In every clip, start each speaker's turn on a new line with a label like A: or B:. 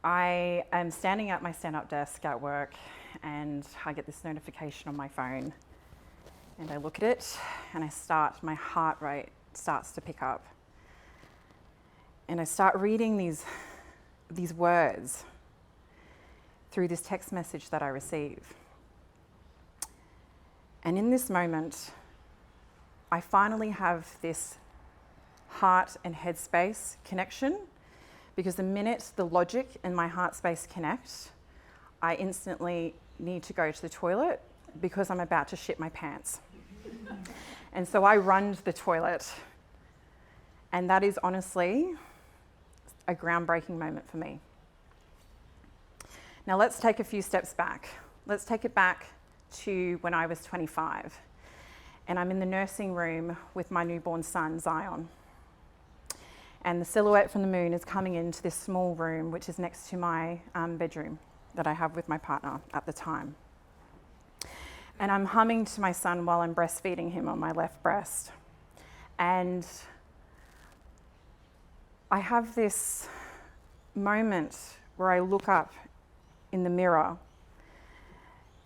A: I am standing at my stand-up desk at work and I get this notification on my phone and I look at it and my heart rate starts to pick up. And I start reading these words through this text message that I receive. And in this moment, I finally have this heart and head space connection, because the minute the logic and my heart space connect, I instantly need to go to the toilet because I'm about to shit my pants. And so I run to the toilet, and that is honestly a groundbreaking moment for me. Now let's take a few steps back. Let's take it back to when I was 25, and I'm in the nursing room with my newborn son, Zion. And the silhouette from the moon is coming into this small room, which is next to my bedroom that I have with my partner at the time. And I'm humming to my son while I'm breastfeeding him on my left breast. And I have this moment where I look up in the mirror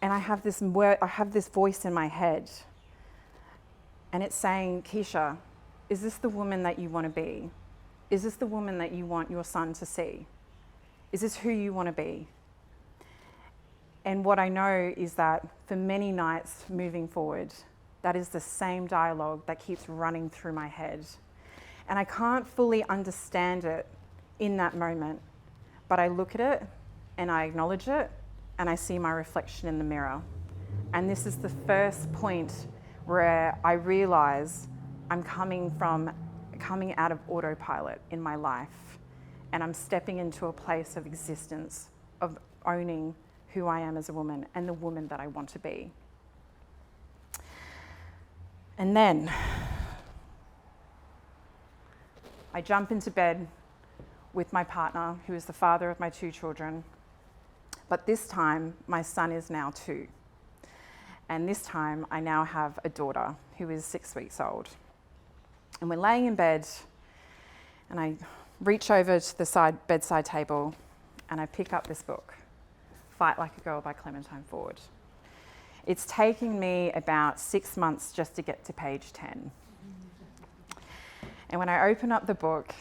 A: and I have this voice in my head, and it's saying, Keesha, is this the woman that you want to be? Is this the woman that you want your son to see? Is this who you want to be? And what I know is that for many nights moving forward, that is the same dialogue that keeps running through my head. And I can't fully understand it in that moment, but I look at it and I acknowledge it and I see my reflection in the mirror. And this is the first point where I realize I'm coming out of autopilot in my life, and I'm stepping into a place of existence, of owning who I am as a woman and the woman that I want to be. And then I jump into bed with my partner, who is the father of my 2 children, but this time my son is now 2. And this time I now have a daughter who is 6 weeks old. And we're laying in bed, and I reach over to the bedside table and I pick up this book, Fight Like a Girl by Clementine Ford. It's taking me about 6 months just to get to page 10. And when I open up the book,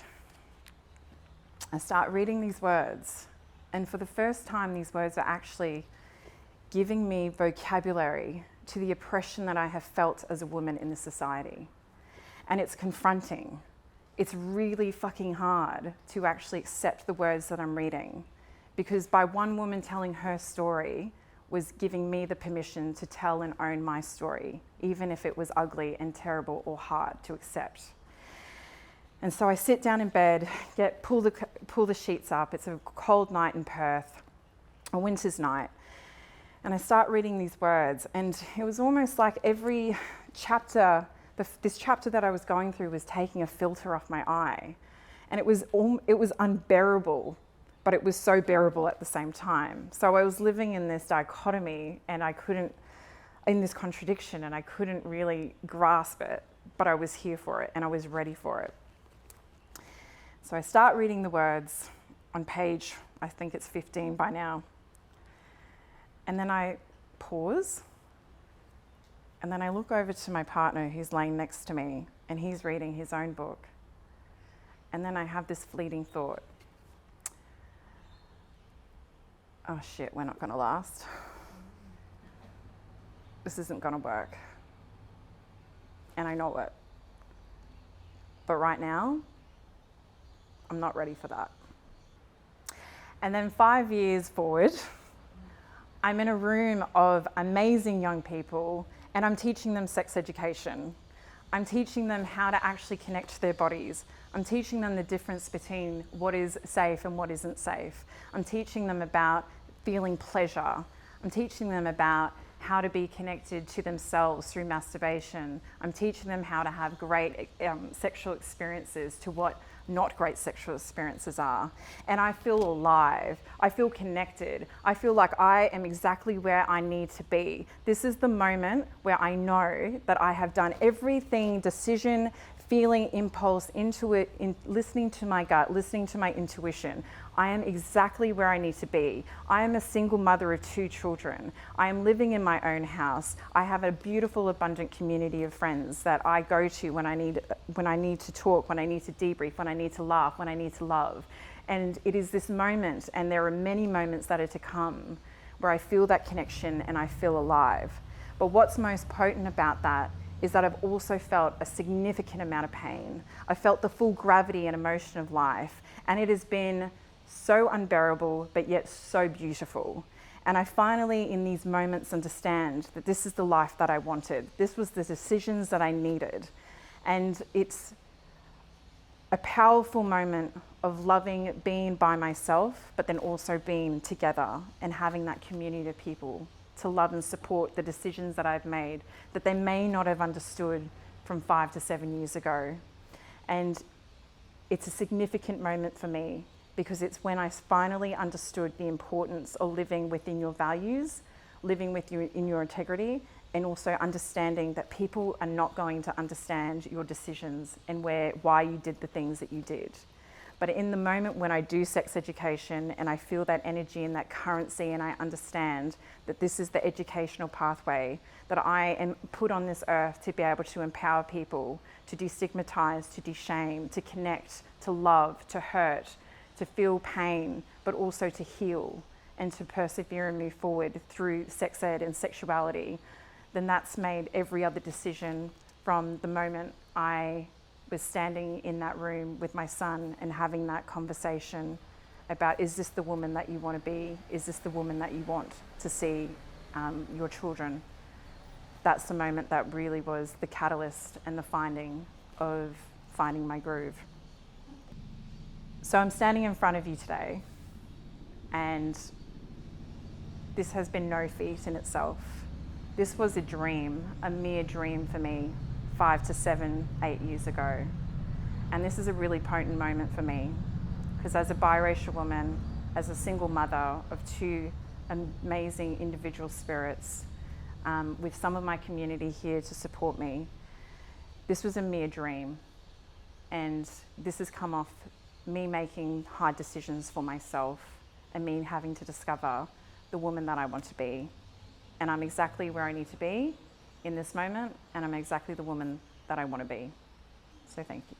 A: I start reading these words, and for the first time these words are actually giving me vocabulary to the oppression that I have felt as a woman in this society. And it's confronting. It's really fucking hard to actually accept the words that I'm reading, because by one woman telling her story was giving me the permission to tell and own my story, even if it was ugly and terrible or hard to accept. And so I sit down in bed, pull the sheets up. It's a cold night in Perth, a winter's night. And I start reading these words, and it was almost like every chapter, this chapter that I was going through was taking a filter off my eye. And it was unbearable, but it was so bearable at the same time. So I was living in this dichotomy, and in this contradiction, and I couldn't really grasp it, but I was here for it and I was ready for it. So I start reading the words on page, I think it's 15 by now. And then I pause, and then I look over to my partner who's laying next to me, and he's reading his own book. And then I have this fleeting thought, oh shit, we're not gonna last. This isn't gonna work. And I know it. But right now, I'm not ready for that. And then 5 years forward, I'm in a room of amazing young people, and I'm teaching them sex education. I'm teaching them how to actually connect to their bodies. I'm teaching them the difference between what is safe and what isn't safe. I'm teaching them about feeling pleasure. I'm teaching them about how to be connected to themselves through masturbation. I'm teaching them how to have great sexual experiences to what not great sexual experiences are. And I feel alive. I feel connected. I feel like I am exactly where I need to be. This is the moment where I know that I have done everything decision, feeling impulse into it, in listening to my gut, listening to my intuition. I am exactly where I need to be. I am a single mother of 2 children. I am living in my own house. I have a beautiful, abundant community of friends that I go to when I need to talk, when I need to debrief, when I need to laugh, when I need to love. And it is this moment, and there are many moments that are to come, where I feel that connection and I feel alive. But what's most potent about that is that I've also felt a significant amount of pain. I felt the full gravity and emotion of life, and it has been so unbearable, but yet so beautiful. And I finally, in these moments, understand that this is the life that I wanted. This was the decisions that I needed. And it's a powerful moment of loving being by myself, but then also being together and having that community of people to love and support the decisions that I've made that they may not have understood from 5 to 7 years ago. And it's a significant moment for me because it's when I finally understood the importance of living within your values, living with you in your integrity, and also understanding that people are not going to understand your decisions and why you did the things that you did. But in the moment when I do sex education and I feel that energy and that currency, and I understand that this is the educational pathway, that I am put on this earth to be able to empower people, to destigmatize, to de-shame, to connect, to love, to hurt, to feel pain, but also to heal and to persevere and move forward through sex ed and sexuality, then that's made every other decision from the moment I was standing in that room with my son and having that conversation about, is this the woman that you want to be? Is this the woman that you want to see your children? That's the moment that really was the catalyst and the finding my groove. So I'm standing in front of you today, and this has been no feat in itself. This was a dream, a mere dream for me 5 to 7, 8 years ago. And this is a really potent moment for me because as a biracial woman, as a single mother of 2 amazing individual spirits, with some of my community here to support me, this was a mere dream. And this has come off me making hard decisions for myself and me having to discover the woman that I want to be. And I'm exactly where I need to be in this moment, and I'm exactly the woman that I want to be. So thank you.